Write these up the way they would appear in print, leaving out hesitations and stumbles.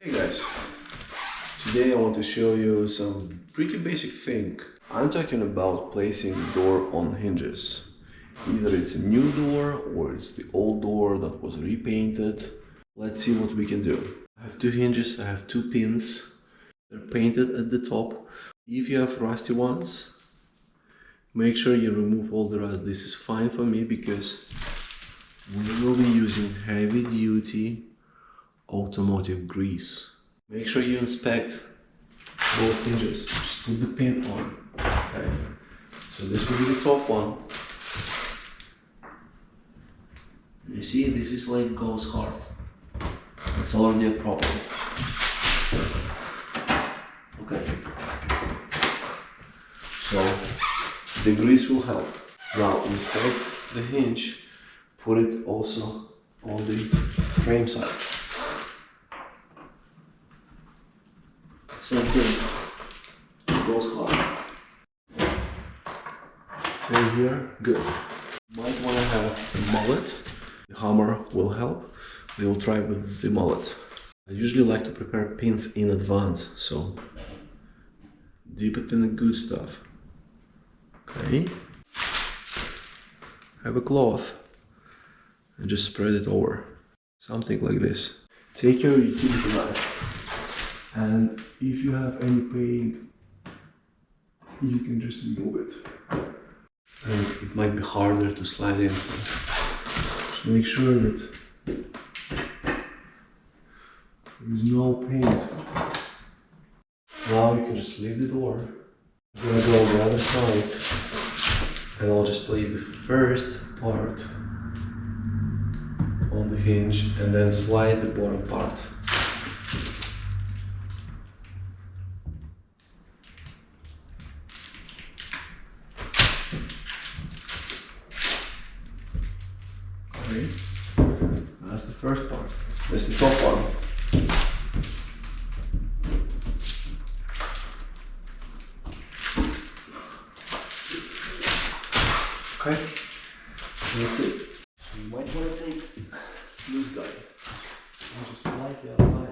Hey guys, today I want to show you some pretty basic thing. I'm talking about placing the door on hinges. Either it's a new door or it's the old door that was repainted. Let's see what we can do. I have two hinges, I have two pins. They're painted at the top. If you have rusty ones, make sure you remove all the rust. This is fine for me because we will be using heavy duty automotive grease. Make sure you inspect both hinges. Just put the pin on. Okay. So this will be the top one. You see, this is like goes hard. It's already a problem. Okay. So the grease will help. Now inspect the hinge. Put it also on the frame side. Same thing. It goes hard. Same here. Good. Might want to have a mallet. The hammer will help. We will try with the mallet. I usually like to prepare pins in advance, so dip it in the good stuff. Okay. Have a cloth and just spread it over. Something like this. Take your utility knife, and if you have any paint, you can just remove it. And it might be harder to slide in, so just make sure that there is no paint. Now you can just leave the door. I'm gonna go on the other side, and I'll just place the first part on the hinge and then slide the bottom part. Okay, that's the first part. That's the top one. Okay, that's it. So you might want to take this guy and just slightly outline.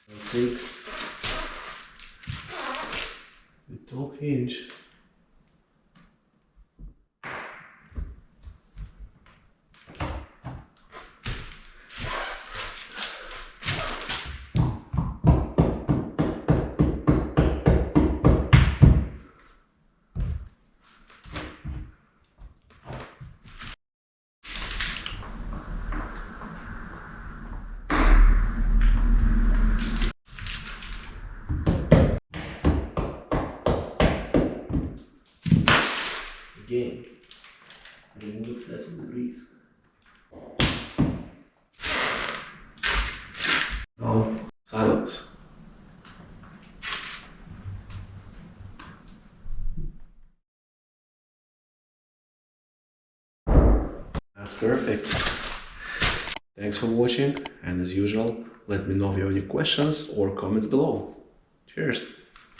I'll take the top hinge . Again, remove excess grease. Now, silence. That's perfect. Thanks for watching, and as usual, let me know if you have any questions or comments below. Cheers!